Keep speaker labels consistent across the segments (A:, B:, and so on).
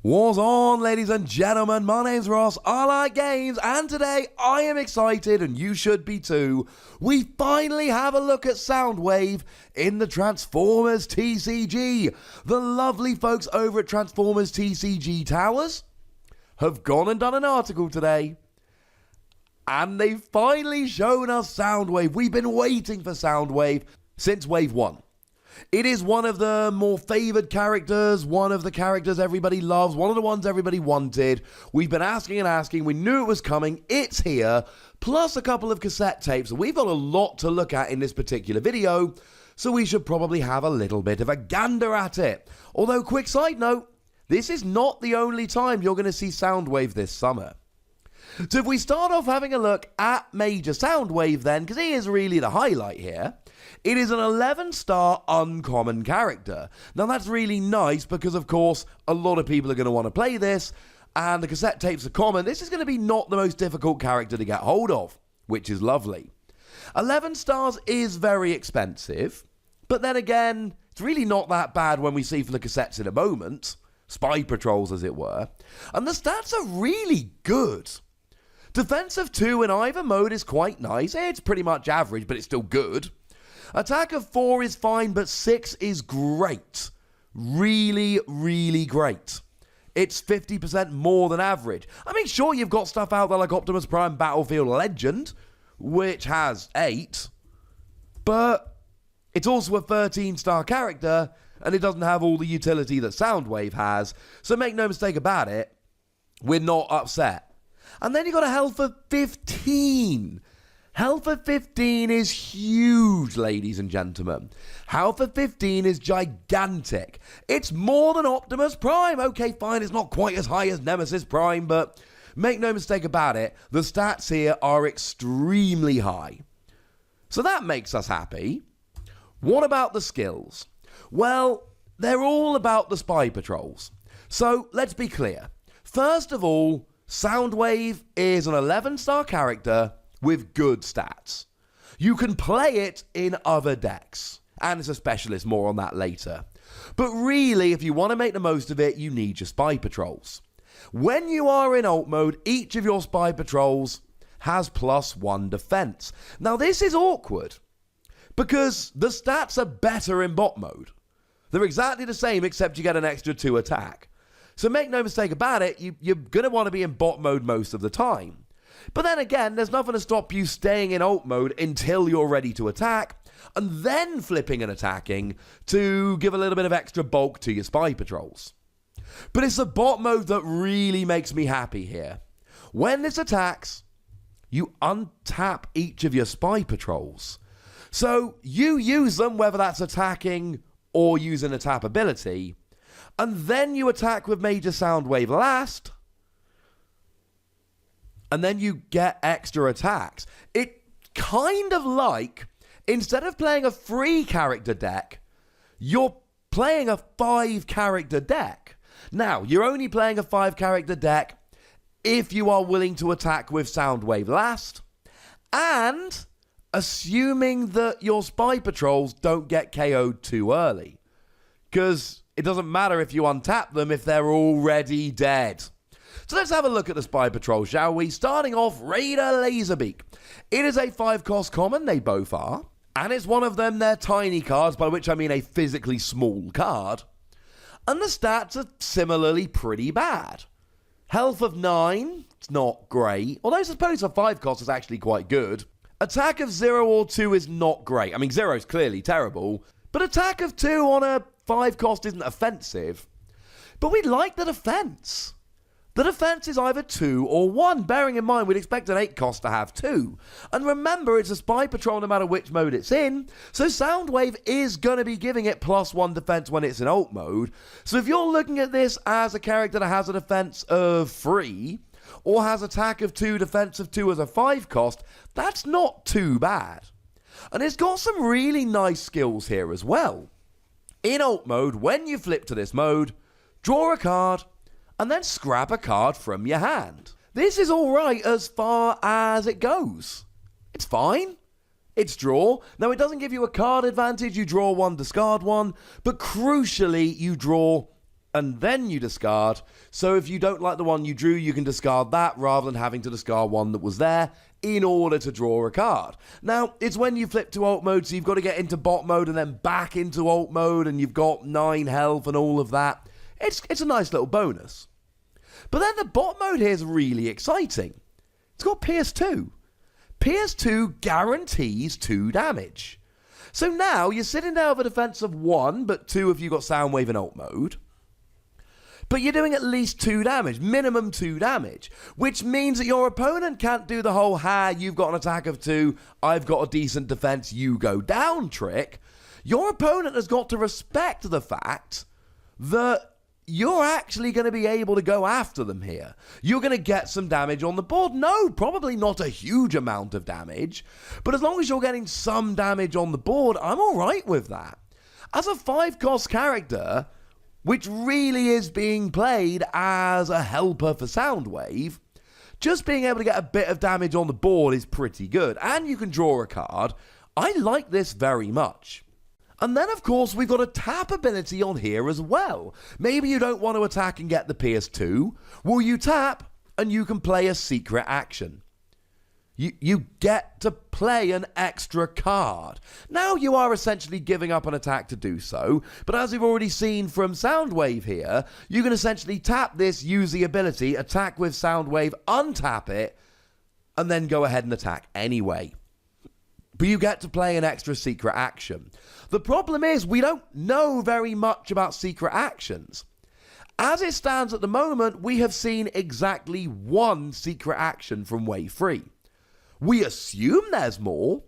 A: What's on, ladies and gentlemen? My name's Ross, I like games, and today I am excited, and you should be too. We finally have a look at Soundwave in the Transformers TCG. The lovely folks over at Transformers TCG Towers have gone and done an article today, and they've finally shown us Soundwave. We've been waiting for Soundwave since Wave 1. It is one of the more favoured characters, one of the characters everybody loves, one of the ones everybody wanted. We've been asking and asking, we knew it was coming, it's here, plus a couple of cassette tapes. We've got a lot to look at in this particular video, so we should probably have a little bit of a gander at it. Although, quick side note, this is not the only time you're going to see Soundwave this summer. So if we start off having a look at Major Soundwave then, because he is really the highlight here, it is an 11-star uncommon character. Now that's really nice because, of course, a lot of people are going to want to play this, and the cassette tapes are common. This is going to be not the most difficult character to get hold of, which is lovely. 11 stars is very expensive, but then again, it's really not that bad when we see from the cassettes in a moment. Spy patrols, as it were. And the stats are really good. Defense of 2 in either mode is quite nice. It's pretty much average, but it's still good. Attack of 4 is fine, but 6 is great. Really, really great. It's 50% more than average. I mean, sure, you've got stuff out there like Optimus Prime Battlefield Legend, which has 8, but it's also a 13-star character, and it doesn't have all the utility that Soundwave has, so make no mistake about it, we're not upset. And then you got a health of 15. Health of 15 is huge, ladies and gentlemen. Health of 15 is gigantic. It's more than Optimus Prime. Okay, fine, it's not quite as high as Nemesis Prime, but make no mistake about it, the stats here are extremely high. So that makes us happy. What about the skills? Well, they're all about the spy patrols. So let's be clear. First of all, Soundwave is an 11-star character with good stats. You can play it in other decks, and it's a specialist, more on that later. But really, if you want to make the most of it, you need your spy patrols. When you are in alt mode, each of your spy patrols has +1 defense. Now this is awkward, because the stats are better in bot mode. They're exactly the same, except you get an extra 2 attack. So make no mistake about it, you're going to want to be in bot mode most of the time. But then again, there's nothing to stop you staying in alt mode until you're ready to attack, and then flipping and attacking to give a little bit of extra bulk to your spy patrols. But it's the bot mode that really makes me happy here. When this attacks, you untap each of your spy patrols. So you use them, whether that's attacking or using a tap ability, and then you attack with Major Soundwave last, and then you get extra attacks. It's kind of like, instead of playing a 3-character deck, you're playing a 5-character deck. Now, you're only playing a 5-character deck if you are willing to attack with Soundwave last, and assuming that your spy patrols don't get KO'd too early. Because it doesn't matter if you untap them if they're already dead. So let's have a look at the spy patrol, shall we? Starting off, Raider Laserbeak. It is a 5-cost common, they both are. And it's one of them, they're tiny cards, by which I mean a physically small card. And the stats are similarly pretty bad. Health of 9, it's not great. Although I suppose a 5-cost is actually quite good. Attack of 0 or 2 is not great. I mean, 0 is clearly terrible. But attack of 2 on a 5-cost isn't offensive. But we like the defense. The defense is either 2 or 1, bearing in mind we'd expect an 8-cost to have 2. And remember, it's a spy patrol no matter which mode it's in, so Soundwave is going to be giving it +1 defense when it's in alt mode. So if you're looking at this as a character that has a defense of 3, or has attack of 2, defense of 2 as a 5-cost, that's not too bad. And it's got some really nice skills here as well. In alt mode, when you flip to this mode, draw a card, and then scrap a card from your hand. This is alright as far as it goes. It's fine. It's draw. Now, it doesn't give you a card advantage. You draw one, discard one. But crucially, you draw and then you discard. So if you don't like the one you drew, you can discard that rather than having to discard one that was there in order to draw a card. Now, it's when you flip to alt mode, so you've got to get into bot mode and then back into alt mode, and you've got 9 health and all of that. It's a nice little bonus. But then the bot mode here is really exciting. It's got Pierce 2. Pierce 2 guarantees 2 damage. So now you're sitting there with a defense of 1, but 2 if you've got Soundwave in alt mode. But you're doing at least 2 damage, minimum 2 damage, which means that your opponent can't do the whole, you've got an attack of 2, I've got a decent defense, you go down trick. Your opponent has got to respect the fact that you're actually going to be able to go after them here. You're going to get some damage on the board. No, probably not a huge amount of damage, but as long as you're getting some damage on the board, I'm all right with that. As a 5-cost character, which really is being played as a helper for Soundwave, just being able to get a bit of damage on the board is pretty good, and you can draw a card. I like this very much. And then, of course, we've got a tap ability on here as well. Maybe you don't want to attack and get the Pierce 2. Well, you tap, and you can play a secret action. You get to play an extra card. Now you are essentially giving up an attack to do so, but as we've already seen from Soundwave here, you can essentially tap this, use the ability, attack with Soundwave, untap it, and then go ahead and attack anyway. But you get to play an extra secret action. The problem is we don't know very much about secret actions. As it stands at the moment, we have seen exactly 1 secret action from Wave 3. We assume there's more,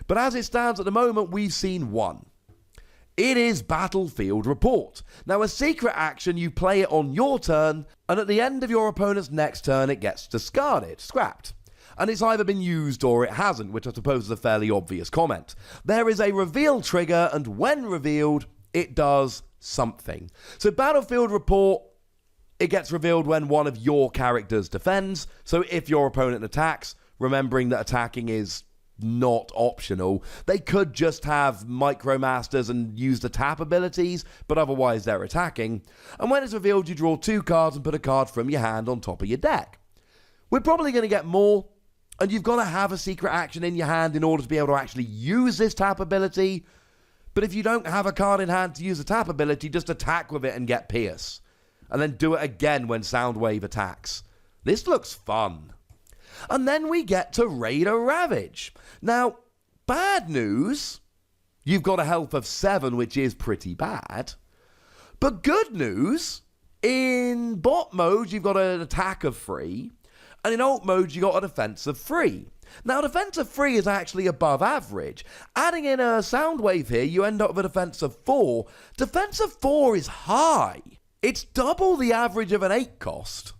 A: but as it stands at the moment, we've seen 1. It is Battlefield Report. Now, a secret action, you play it on your turn, and at the end of your opponent's next turn, it gets discarded, scrapped. And it's either been used or it hasn't, which I suppose is a fairly obvious comment. There is a reveal trigger, and when revealed, it does something. So Battlefield Report, it gets revealed when one of your characters defends. So if your opponent attacks, remembering that attacking is not optional, they could just have Micromasters and use the tap abilities, but otherwise they're attacking. And when it's revealed, you draw 2 cards and put a card from your hand on top of your deck. We're probably going to get more, and you've got to have a secret action in your hand in order to be able to actually use this tap ability. But if you don't have a card in hand to use the tap ability, just attack with it and get Pierce. And then do it again when Soundwave attacks. This looks fun. And then we get to Raider Ravage. Now, bad news, you've got a health of 7, which is pretty bad. But good news, in bot mode, you've got an attack of 3. And in alt mode, you got a defense of 3. Now, defense of 3 is actually above average. Adding in a Soundwave here, you end up with a defense of 4. Defense of 4 is high. It's double the average of an 8 cost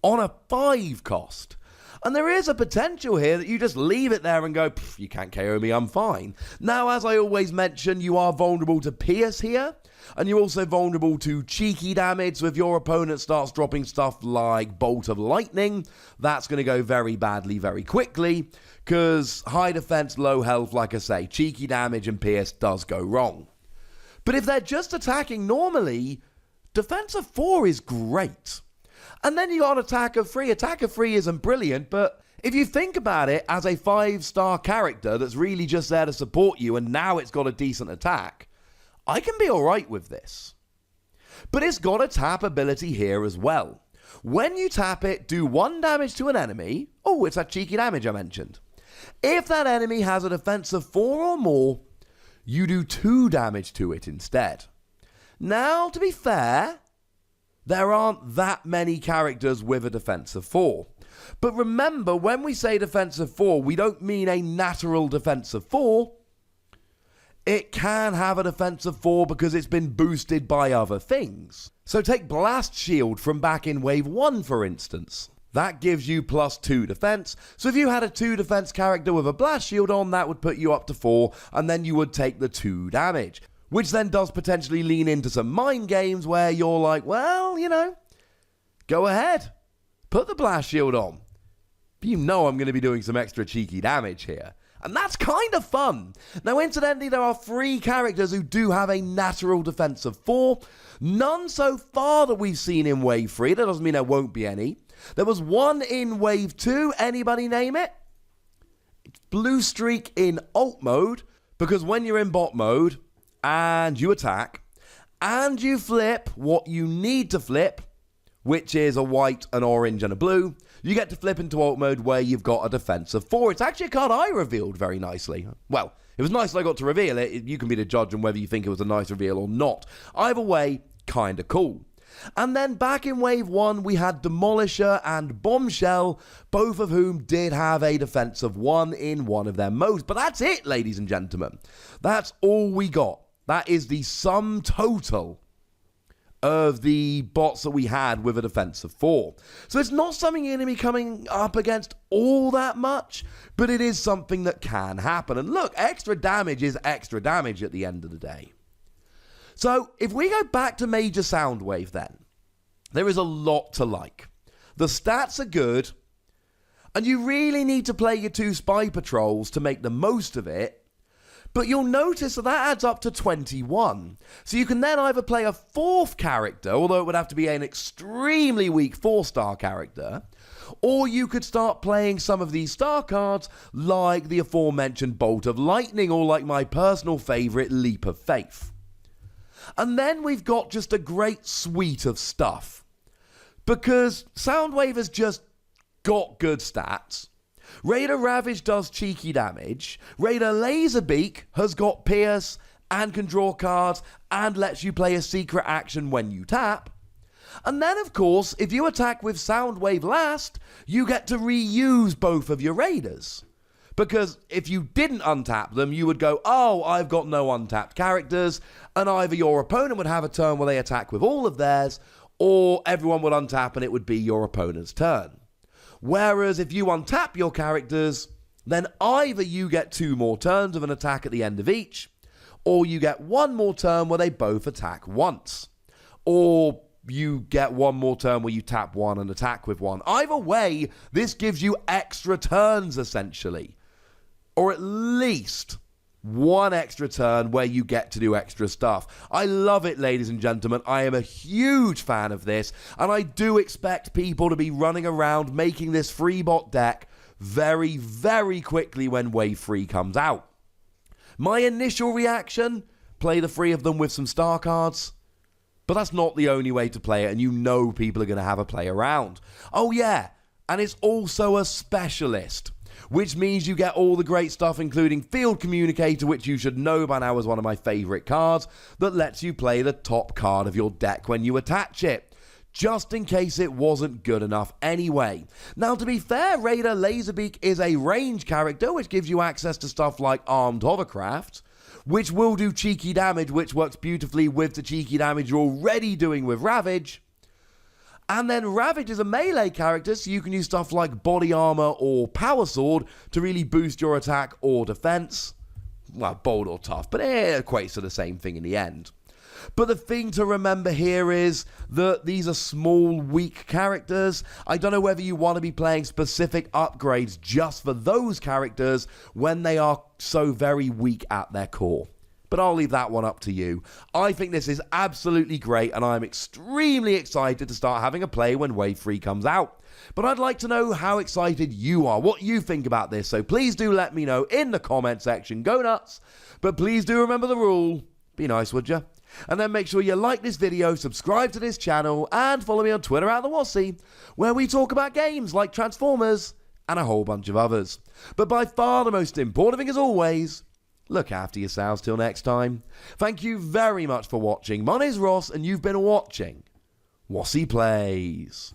A: on a 5 cost. And there is a potential here that you just leave it there and go, you can't KO me, I'm fine. Now, as I always mention, you are vulnerable to Pierce here. And you're also vulnerable to cheeky damage, so if your opponent starts dropping stuff like Bolt of Lightning, that's going to go very badly very quickly, because high defense, low health, like I say, cheeky damage and Pierce does go wrong. But if they're just attacking normally, defense of 4 is great. And then you got attack of 3. Attack of 3 isn't brilliant, but if you think about it as a 5-star character that's really just there to support you, and now it's got a decent attack, I can be alright with this. But it's got a tap ability here as well. When you tap it, do 1 damage to an enemy. Oh, it's that cheeky damage I mentioned. If that enemy has a defense of 4 or more, you do 2 damage to it instead. Now, to be fair, there aren't that many characters with a defense of 4. But remember, when we say defense of 4, we don't mean a natural defense of 4. It can have a defense of 4 because it's been boosted by other things. So take Blast Shield from back in Wave 1, for instance. That gives you +2 defense. So if you had a 2 defense character with a Blast Shield on, that would put you up to 4, and then you would take the 2 damage. Which then does potentially lean into some mind games where you're like, well, go ahead. Put the Blast Shield on. But you know I'm going to be doing some extra cheeky damage here. And that's kind of fun. Now, incidentally, there are 3 characters who do have a natural defense of 4. None so far that we've seen in Wave 3. That doesn't mean there won't be any. There was one in Wave 2. Anybody name it? It's Blue Streak in alt mode. Because when you're in bot mode and you attack and you flip what you need to flip, which is a white, an orange, and a blue, you get to flip into alt mode where you've got a defense of 4. It's actually a card I revealed very nicely. Well, it was nice that I got to reveal it. You can be the judge on whether you think it was a nice reveal or not. Either way, kinda cool. And then back in Wave 1, we had Demolisher and Bombshell, both of whom did have a defense of 1 in one of their modes. But that's it, ladies and gentlemen. That's all we got. That is the sum total of the bots that we had with a defense of 4. So it's not something you're going to be coming up against all that much, but it is something that can happen. And look, extra damage is extra damage at the end of the day. So if we go back to Major Soundwave then, there is a lot to like. The stats are good, and you really need to play your 2 spy patrols to make the most of it. But you'll notice that adds up to 21. So you can then either play a 4th character, although it would have to be an extremely weak 4-star character, or you could start playing some of these star cards like the aforementioned Bolt of Lightning, or like my personal favourite, Leap of Faith. And then we've got just a great suite of stuff. Because Soundwave has just got good stats. Raider Ravage does cheeky damage. Raider Laserbeak has got Pierce and can draw cards and lets you play a secret action when you tap. And then, of course, if you attack with Soundwave last, you get to reuse both of your Raiders. Because if you didn't untap them, you would go, oh, I've got no untapped characters, and either your opponent would have a turn where they attack with all of theirs, or everyone would untap and it would be your opponent's turn. Whereas if you untap your characters, then either you get 2 more turns of an attack at the end of each, or you get 1 more turn where they both attack once. Or you get 1 more turn where you tap 1 and attack with 1. Either way, this gives you extra turns, essentially. Or at least 1 extra turn where you get to do extra stuff. I love it, ladies and gentlemen. I am a huge fan of this, and I do expect people to be running around making this free bot deck very, very quickly when Wave 3 comes out. My initial reaction, play the 3 of them with some star cards. But that's not the only way to play it, and you know people are going to have a play around. Oh yeah, and it's also a specialist, which means you get all the great stuff, including Field Communicator, which you should know by now is one of my favourite cards, that lets you play the top card of your deck when you attach it, just in case it wasn't good enough anyway. Now, to be fair, Raider Laserbeak is a range character, which gives you access to stuff like Armed Hovercraft, which will do cheeky damage, which works beautifully with the cheeky damage you're already doing with Ravage. And then Ravage is a melee character, so you can use stuff like Body Armor or Power Sword to really boost your attack or defense. Well, bold or tough, but it equates to the same thing in the end. But the thing to remember here is that these are small, weak characters. I don't know whether you want to be playing specific upgrades just for those characters when they are so very weak at their core. But I'll leave that one up to you. I think this is absolutely great, and I'm extremely excited to start having a play when Wave 3 comes out. But I'd like to know how excited you are, what you think about this, so please do let me know in the comment section. Go nuts! But please do remember the rule. Be nice, would you? And then make sure you like this video, subscribe to this channel, and follow me on Twitter at the Wossy, where we talk about games like Transformers and a whole bunch of others. But by far the most important thing, as always, look after yourselves till next time. Thank you very much for watching. My name's Ross, and you've been watching Wossy Plays.